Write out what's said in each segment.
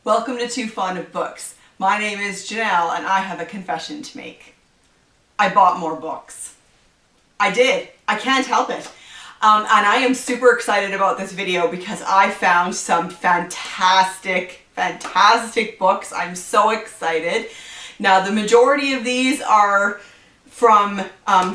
Welcome to Too Fond of Books. My name is Janelle and I have a confession to make. I bought more books. I did. I can't help it. And I am super excited about this video because I found some fantastic books. I'm so excited. Now the majority of these are from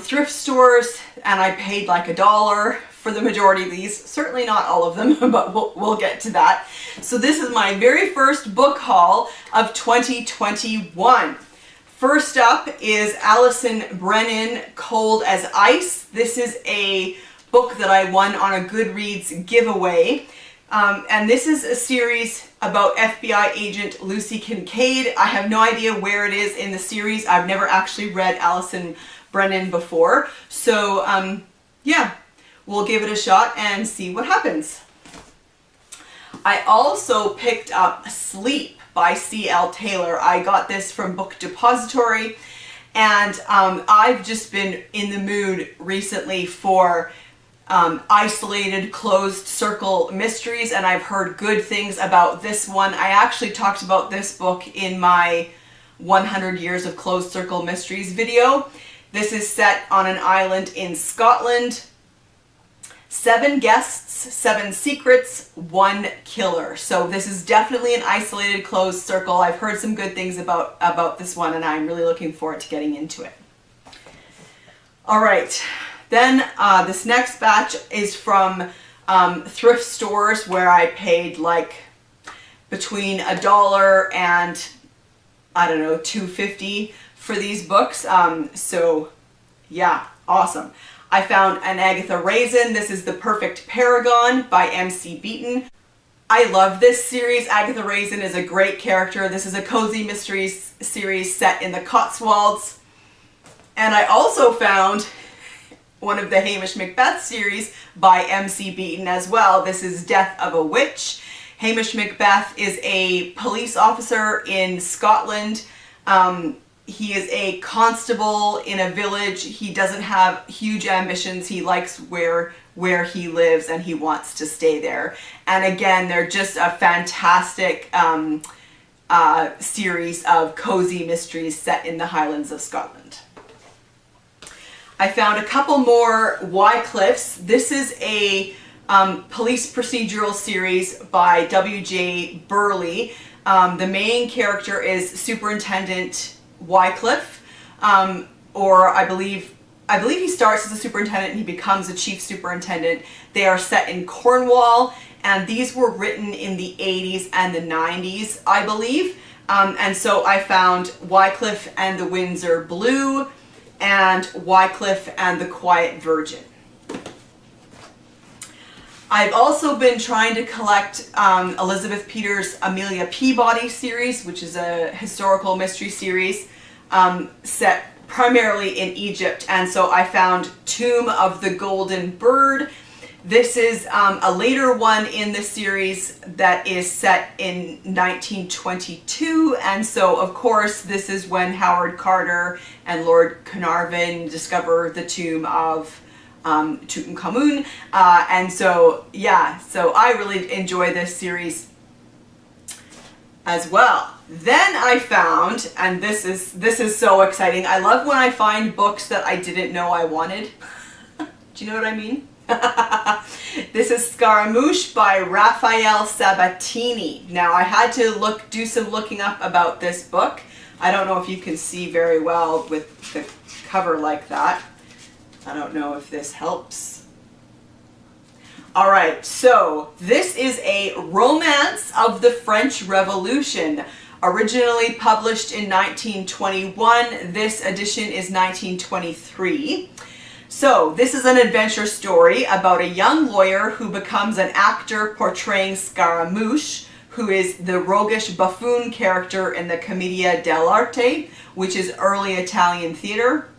thrift stores and I paid like $1 for the majority of these. Certainly not all of them, but we'll get to that. So this is my very first book haul of 2021. First up is Allison Brennan, Cold as Ice. This is a book that I won on a Goodreads giveaway. And this is a series about FBI agent Lucy Kincaid. I have no idea where it is in the series. I've never actually read Allison Brennan before. So yeah, we'll give it a shot and see what happens. I also picked up Sleep by C.L. Taylor. I got this from Book Depository, and I've just been in the mood recently for isolated closed circle mysteries, and I've heard good things about this one. I actually talked about this book in my 100 Years of Closed Circle Mysteries video. This is set on an island in Scotland. 7 guests, 7 secrets, 1 killer. So this is definitely an isolated closed circle. I've heard some good things about this one and I'm really looking forward to getting into it. All right, then this next batch is from thrift stores where I paid like between $1 and I don't know, $2.50 for these books. So yeah, awesome. I found an Agatha Raisin. This is The Perfect Paragon by M.C. Beaton. I love this series. Agatha Raisin is a great character. This is a cozy mysteries series set in the Cotswolds. And I also found one of the Hamish Macbeth series by M.C. Beaton as well. This is Death of a Witch. Hamish Macbeth is a police officer in Scotland. He is a constable in a village. He doesn't have huge ambitions. He likes where he lives and he wants to stay there. And again, they're just a fantastic series of cozy mysteries set in the Highlands of Scotland. I found a couple more Wycliffes. This is a police procedural series by W.J. Burley. The main character is Superintendent Wycliffe, or I believe he starts as a superintendent and he becomes a chief superintendent. They are set in Cornwall, and these were written in the 80s and the 90s, I believe. And so I found Wycliffe and the Windsor Blue and Wycliffe and the Quiet Virgin. I've also been trying to collect Elizabeth Peters' Amelia Peabody series, which is a historical mystery series set primarily in Egypt. And so I found Tomb of the Golden Bird. This is a later one in the series that is set in 1922. And so, of course, this is when Howard Carter and Lord Carnarvon discover the tomb of Tutankhamun, and so yeah, so I really enjoy this series as well. Then I found, and this is so exciting. I love when I find books that I didn't know I wanted. Do you know what I mean? This is Scaramouche by Rafael Sabatini. Now I had to do some looking up about this book. I don't know if you can see very well with the cover like that. I don't know if this helps. All right, so this is a romance of the French Revolution. Originally published in 1921, this edition is 1923. So this is an adventure story about a young lawyer who becomes an actor portraying Scaramouche, who is the roguish buffoon character in the Commedia dell'arte, which is early Italian theater.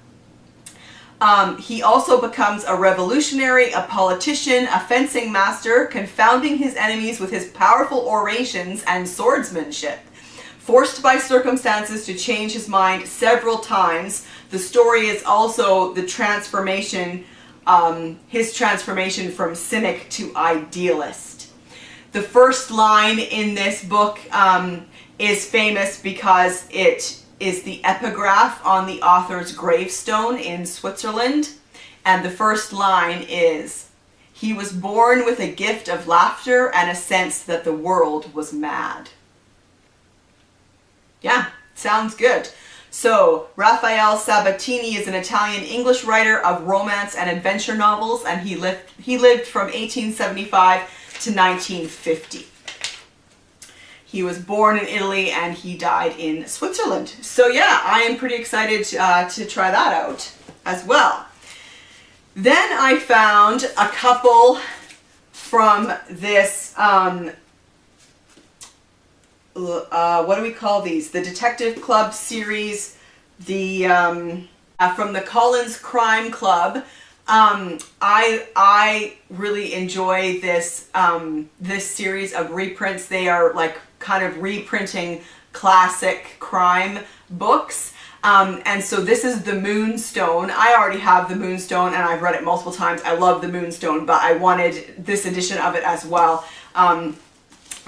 He also becomes a revolutionary, a politician, a fencing master, confounding his enemies with his powerful orations and swordsmanship. Forced by circumstances to change his mind several times, the story is also the transformation, his transformation from cynic to idealist. The first line in this book is famous because it is the epigraph on the author's gravestone in Switzerland. And the first line is, "He was born with a gift of laughter and a sense that the world was mad." Yeah, sounds good. So, Rafael Sabatini is an Italian-English writer of romance and adventure novels, and he lived from 1875 to 1950. He was born in Italy and he died in Switzerland. So yeah, I am pretty excited to try that out as well. Then I found a couple from this, what do we call these? The Detective Club series, from the Collins Crime Club. I really enjoy this this series of reprints. They are like kind of reprinting classic crime books. And so this is the Moonstone. I already have the Moonstone and I've read it multiple times. I love the Moonstone, but I wanted this edition of it as well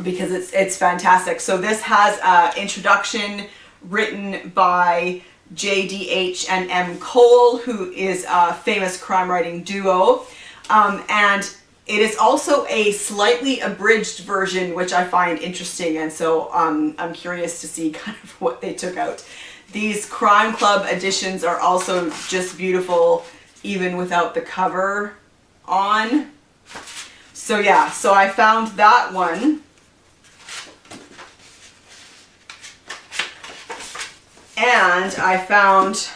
because it's fantastic. So this has an introduction written by J.D.H. and M. Cole, who is a famous crime writing duo. And it is also a slightly abridged version, which I find interesting. And so I'm curious to see kind of what they took out. These Crime Club editions are also just beautiful, even without the cover on. So yeah, so I found that one. And I found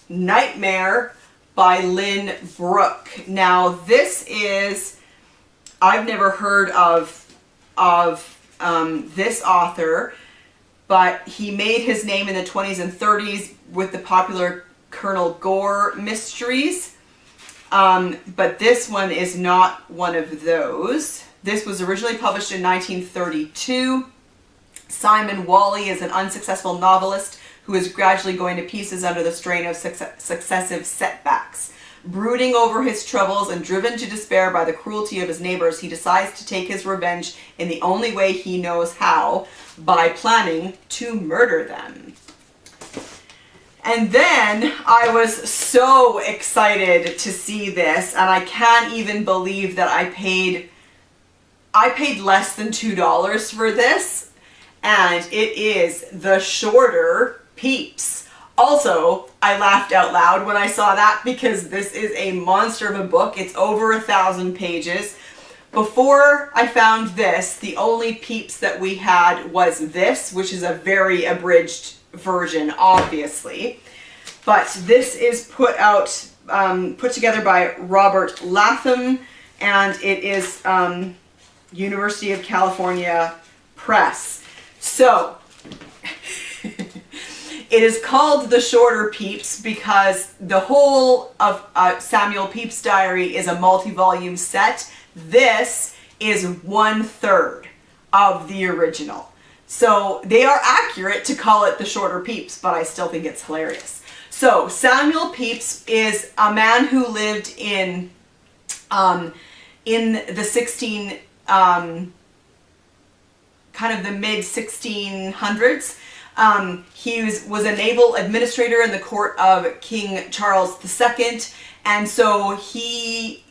Nightmare by Lynn Brooke. Now this is, I've never heard of this author, but he made his name in the 20s and 30s with the popular Colonel Gore mysteries. But this one is not one of those. This was originally published in 1932. Simon Whalley is an unsuccessful novelist who is gradually going to pieces under the strain of successive setbacks. Brooding over his troubles and driven to despair by the cruelty of his neighbors, he decides to take his revenge in the only way he knows how, by planning to murder them. And then I was so excited to see this, and I can't even believe that I paid less than $2 for this, and it is The Shorter Pepys. Also, I laughed out loud when I saw that because this is a monster of a book. It's over 1,000 pages. Before I found this, the only Pepys that we had was this, which is a very abridged version, obviously. But this is put together by Robert Latham, and it is University of California Press. So, it is called The Shorter Pepys because the whole of Samuel Pepys' diary is a multi-volume set. This is 1/3 of the original. So they are accurate to call it The Shorter Pepys, but I still think it's hilarious. So Samuel Pepys is a man who lived in the 16, kind of the mid-1600s. He was a naval administrator in the court of King Charles II, and so he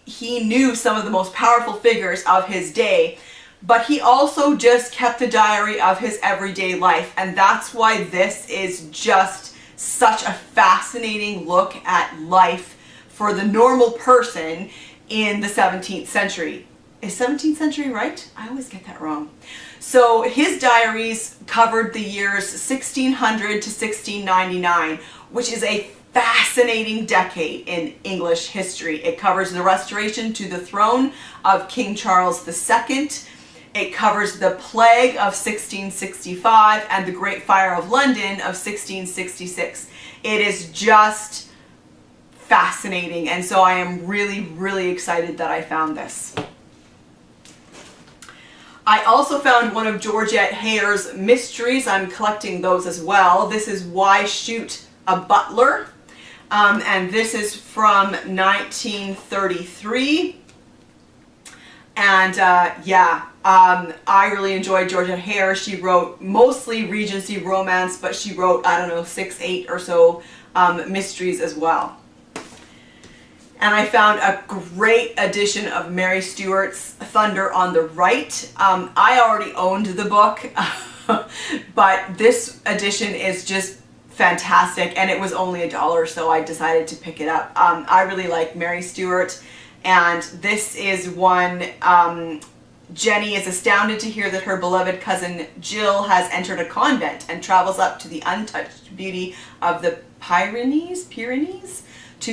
knew some of the most powerful figures of his day, but he also just kept a diary of his everyday life, and that's why this is just such a fascinating look at life for the normal person in the 17th century. Is 17th century right? I always get that wrong. So his diaries covered the years 1600 to 1699, which is a fascinating decade in English history. It covers the restoration to the throne of King Charles II. It covers the plague of 1665 and the Great Fire of London of 1666. It is just fascinating, and so I am really, really excited that I found this. I also found one of Georgette Hayer's mysteries. I'm collecting those as well. This is Why Shoot a Butler? And this is from 1933. And yeah, I really enjoyed Georgette Hare. She wrote mostly Regency romance, but she wrote, I don't know, 6, 8 or so mysteries as well. And I found a great edition of Mary Stewart's Thunder on the Right. I already owned the book, but this edition is just fantastic, and it was only $1, so I decided to pick it up. I really like Mary Stewart, and this is one, Jenny is astounded to hear that her beloved cousin Jill has entered a convent and travels up to the untouched beauty of the Pyrenees to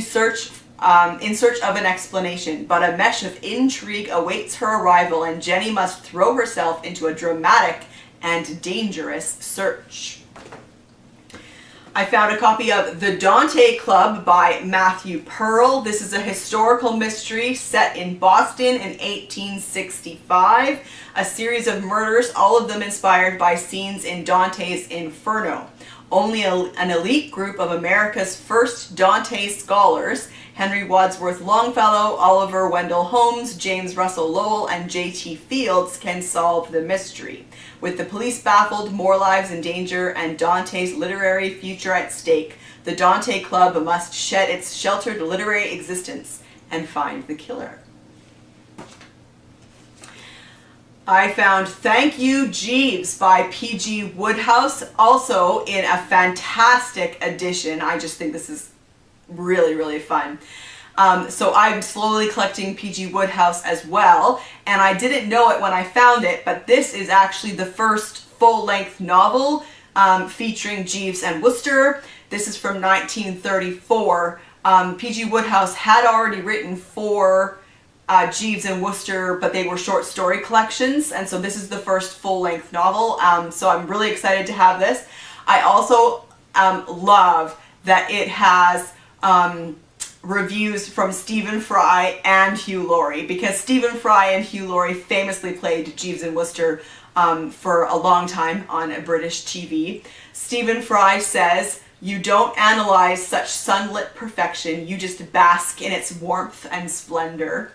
in search of an explanation, but a mesh of intrigue awaits her arrival, and Jenny must throw herself into a dramatic and dangerous search. I found a copy of The Dante Club by Matthew Pearl. This is a historical mystery set in Boston in 1865, a series of murders, all of them inspired by scenes in Dante's Inferno. Only an elite group of America's first Dante scholars, Henry Wadsworth Longfellow, Oliver Wendell Holmes, James Russell Lowell, and J.T. Fields can solve the mystery. With the police baffled, more lives in danger, and Dante's literary future at stake, the Dante Club must shed its sheltered literary existence and find the killer. I found Thank You, Jeeves by P.G. Wodehouse, also in a fantastic edition. I just think this is really, really fun. So I'm slowly collecting P.G. Wodehouse as well, and I didn't know it when I found it, but this is actually the first full-length novel featuring Jeeves and Worcester. This is from 1934. P.G. Wodehouse had already written 4 Jeeves and Worcester, but they were short story collections, and so this is the first full-length novel, so I'm really excited to have this. I also love that it has reviews from Stephen Fry and Hugh Laurie, because Stephen Fry and Hugh Laurie famously played Jeeves and Worcester for a long time on British TV. Stephen Fry says, "You don't analyze such sunlit perfection, you just bask in its warmth and splendor."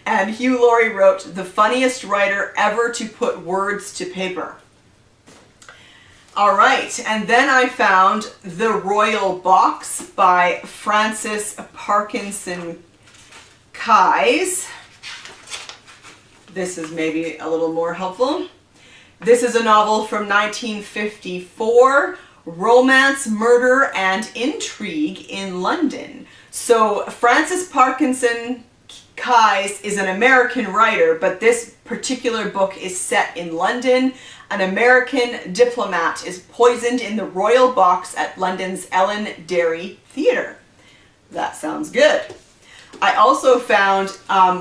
And Hugh Laurie wrote, "The funniest writer ever to put words to paper." All right, and then I found The Royal Box by Francis Parkinson Keyes. This is maybe a little more helpful. This is a novel from 1954, Romance, Murder, and Intrigue in London. So Francis Parkinson Keyes is an American writer, but this particular book is set in London. An American diplomat is poisoned in the Royal Box at London's Ellen Dairy Theatre. That sounds good. I also found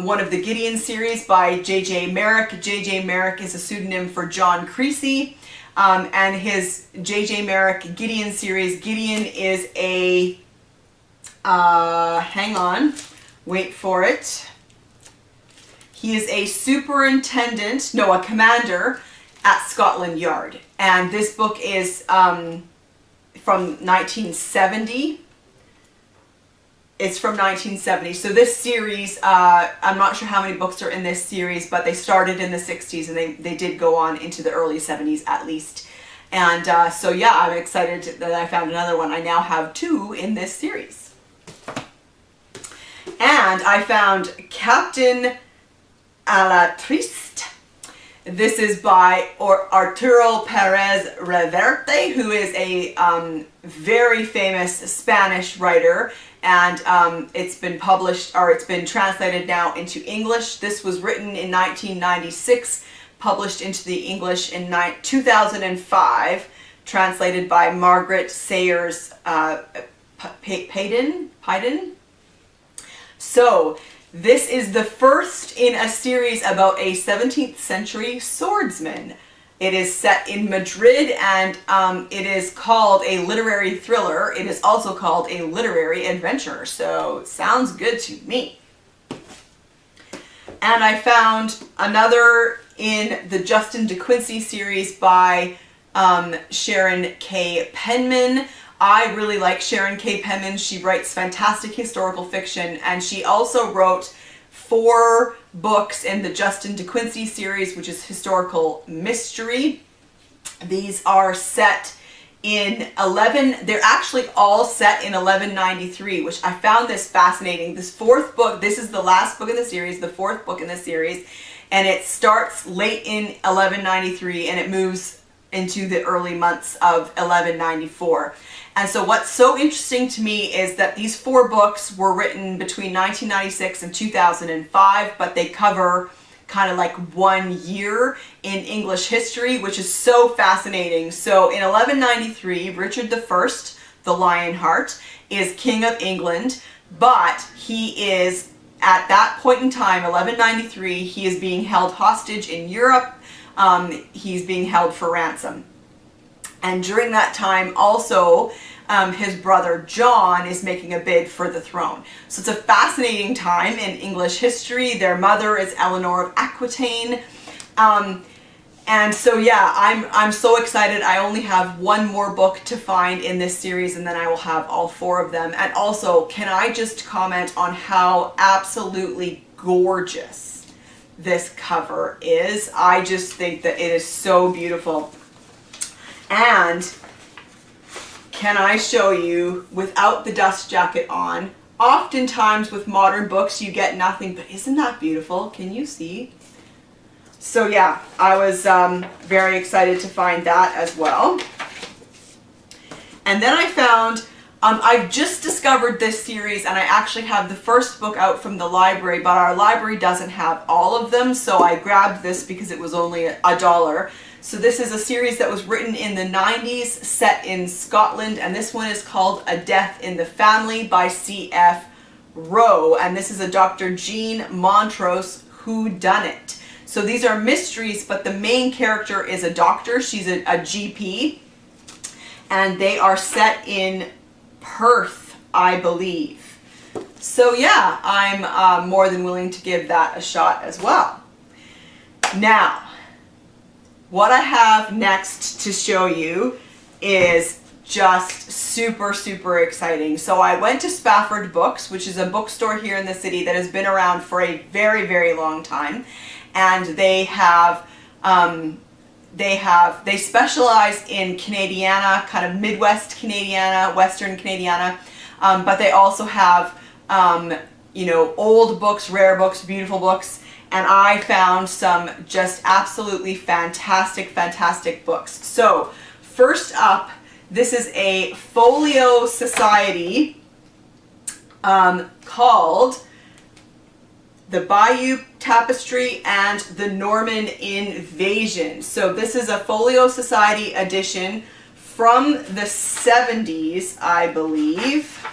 one of the Gideon series by J.J. Marric. J.J. Marric is a pseudonym for John Creasy, and his J.J. Marric Gideon series. Gideon is a, hang on, wait for it. He is a superintendent, no, a commander at Scotland Yard. And this book is from 1970. It's from 1970. So this series, I'm not sure how many books are in this series, but they started in the 60s and they did go on into the early 70s at least. And so yeah, I'm excited that I found another one. I now have 2 in this series. And I found Captain Alatriste. This is by Arturo Perez-Reverte, who is a very famous Spanish writer, and it's been published, or it's been translated now into English. This was written in 1996, published into the English in 2005, translated by Margaret Sayers Payden. So this is the first in a series about a 17th century swordsman. It is set in Madrid, and it is called a literary thriller. It is also called a literary adventure, so sounds good to me. And I found another in the Justin De Quincey series by Sharon K. Penman. I really like Sharon K. Penman. She writes fantastic historical fiction, and she also wrote 4 books in the Justin de Quincey series, which is historical mystery. These are set in they're actually all set in 1193, which I found this fascinating. This fourth book, this is the last book in the series, the fourth book in the series, and it starts late in 1193 and it moves into the early months of 1194. And so what's so interesting to me is that these 4 books were written between 1996 and 2005, but they cover kind of like 1 year in English history, which is so fascinating. So in 1193, Richard I, the Lionheart, is King of England, but he is, at that point in time, 1193, he is being held hostage in Europe. He's being held for ransom. And during that time also, his brother John is making a bid for the throne. So it's a fascinating time in English history. Their mother is Eleanor of Aquitaine. And so yeah, I'm so excited. I only have 1 more book to find in this series and then I will have all 4 of them. And also, can I just comment on how absolutely gorgeous this cover is? I just think that it is so beautiful. And can I show you without the dust jacket on? Oftentimes with modern books you get nothing, but isn't that beautiful? Can you see? So yeah, I was very excited to find that as well. And then I found, I've just discovered this series and I actually have the first book out from the library, but our library doesn't have all of them, so I grabbed this because it was only $1. So this is a series that was written in the 90s, set in Scotland, and this one is called A Death in the Family by C.F. Rowe, and this is a Dr. Jean Montrose whodunit. So these are mysteries, but the main character is a doctor. She's a GP, and they are set in Perth, I believe. So yeah, I'm more than willing to give that a shot as well. Now, what I have next to show you is just super, super exciting. So I went to Spafford Books, which is a bookstore here in the city that has been around for a very, very long time. And they specialize in Canadiana, kind of Midwest Canadiana, Western Canadiana, but they also have, you know, old books, rare books, beautiful books. And I found some just absolutely fantastic, fantastic books. So first up, this is a folio society called The Bayou Tapestry and the Norman Invasion. So this is a folio society edition from the 70s, I believe.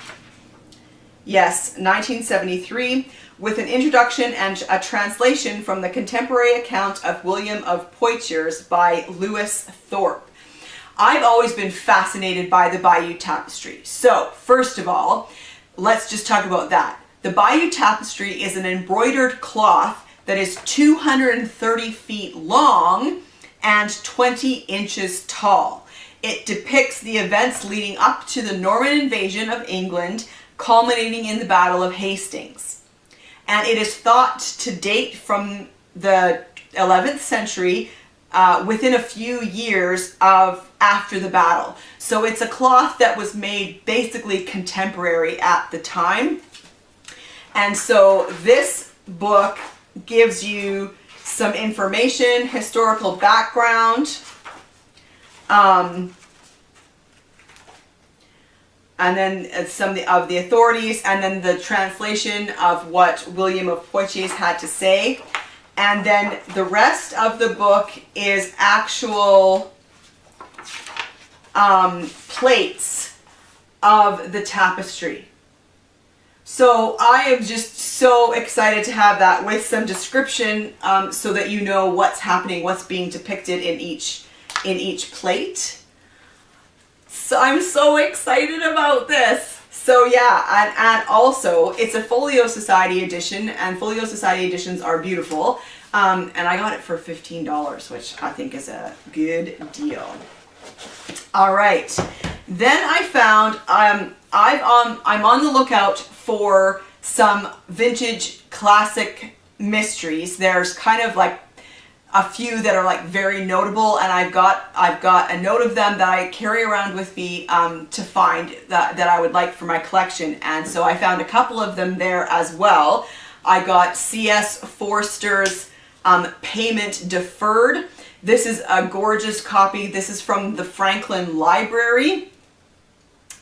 Yes, 1973. With an introduction and a translation from the contemporary account of William of Poitiers by Lewis Thorpe. I've always been fascinated by the Bayou Tapestry. So, first of all, let's just talk about that. The Bayou Tapestry is an embroidered cloth that is 230 feet long and 20 inches tall. It depicts the events leading up to the Norman invasion of England, culminating in the Battle of Hastings. And it is thought to date from the 11th century, within a few years of after the battle. So it's a cloth that was made basically contemporary at the time. And so this book gives you some information, historical background, and then some of the authorities, and then the translation of what William of Poitiers had to say. And then the rest of the book is actual plates of the tapestry. So I am just so excited to have that with some description, so that you know what's happening, what's being depicted in each plate. So I'm so excited about this. So yeah, and also it's a Folio Society edition, and Folio Society editions are beautiful. And I got it for $15, which I think is a good deal. All right, then I found I'm on the lookout for some vintage classic mysteries. There's kind of like a few that are like very notable, and I've got a note of them that I carry around with me to find that I would like for my collection, and so I found a couple of them there as well. I got C.S. Forster's Payment Deferred. This is a gorgeous copy. This is from the Franklin Library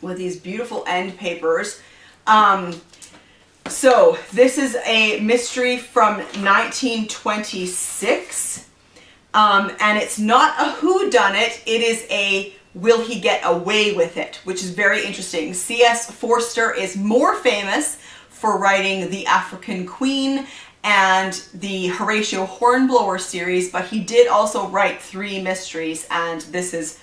with these beautiful end papers. So this is a mystery from 1926, and it's not a whodunit, it is a will he get away with it, which is very interesting. C.S. Forster is more famous for writing The African Queen and the Horatio Hornblower series, but he did also write 3 mysteries, and this is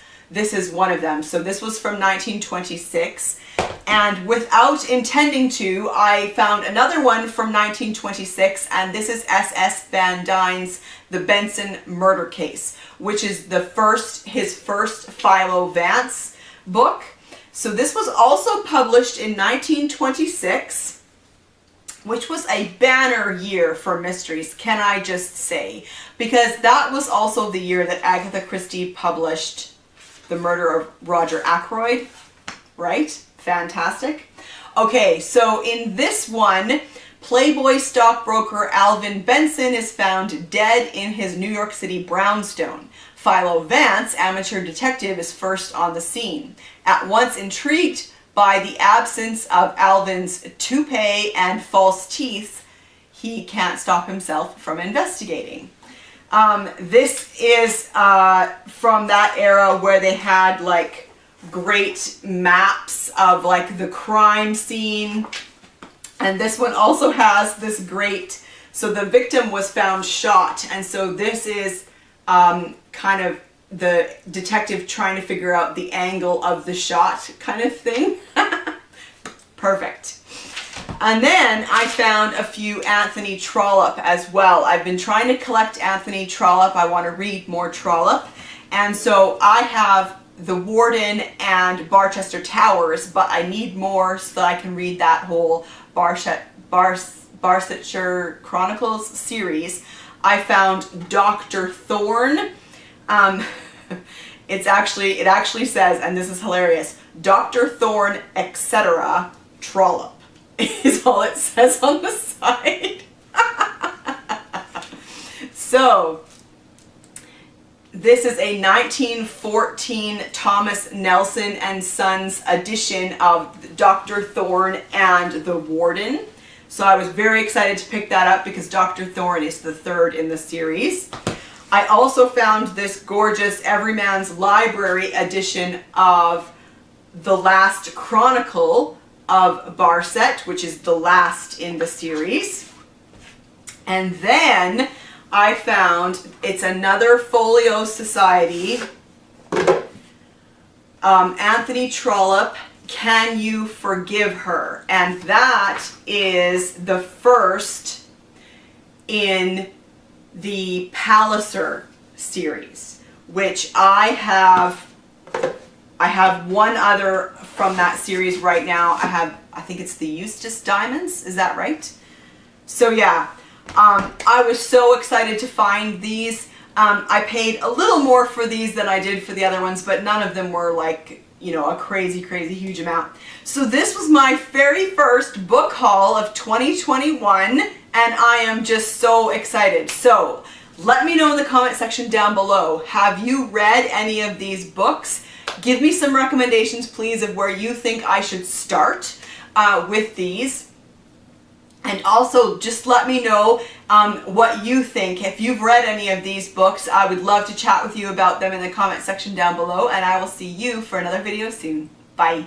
one of them. So this was from 1926, and without intending to, I found another one from 1926, and this is S.S. Van Dyne's The Benson Murder Case, which is his first Philo Vance book. So this was also published in 1926, which was a banner year for mysteries, can I just say, because that was also the year that Agatha Christie published The Murder of Roger Ackroyd, right? Fantastic. Okay, so in this one, Playboy stockbroker Alvin Benson is found dead in his New York City brownstone. Philo Vance, amateur detective, is first on the scene. At once intrigued by the absence of Alvin's toupee and false teeth, he can't stop himself from investigating. This is from that era where they had like great maps of like the crime scene, and this one also has this great, so the victim was found shot, and so this is kind of the detective trying to figure out the angle of the shot kind of thing. Perfect. And then I found a few Anthony Trollope as well. I've been trying to collect Anthony Trollope. I want to read more Trollope. And so I have The Warden and Barchester Towers, but I need more so that I can read that whole Barsetshire Chronicles series. I found Dr. Thorne. It actually says, and this is hilarious, Dr. Thorne, etc. Trollope is all it says on the side. So, this is a 1914 Thomas Nelson and Sons edition of Dr. Thorne and the Warden. So I was very excited to pick that up because Dr. Thorne is the 3rd in the series. I also found this gorgeous Everyman's Library edition of The Last Chronicle of Barset, which is the last in the series. And then I found, it's another Folio Society, Anthony Trollope, Can You Forgive Her? And that is the first in the Palliser series, which I have one other from that series right now. I think it's the Eustace Diamonds, is that right? So yeah, I was so excited to find these. I paid a little more for these than I did for the other ones, but none of them were like, you know, a crazy huge amount. So this was my very first book haul of 2021, and I am just so excited. So let me know in the comment section down below, have you read any of these books? Give me some recommendations, please, of where you think I should start with these. And also, just let me know what you think. If you've read any of these books, I would love to chat with you about them in the comment section down below, and I will see you for another video soon. Bye.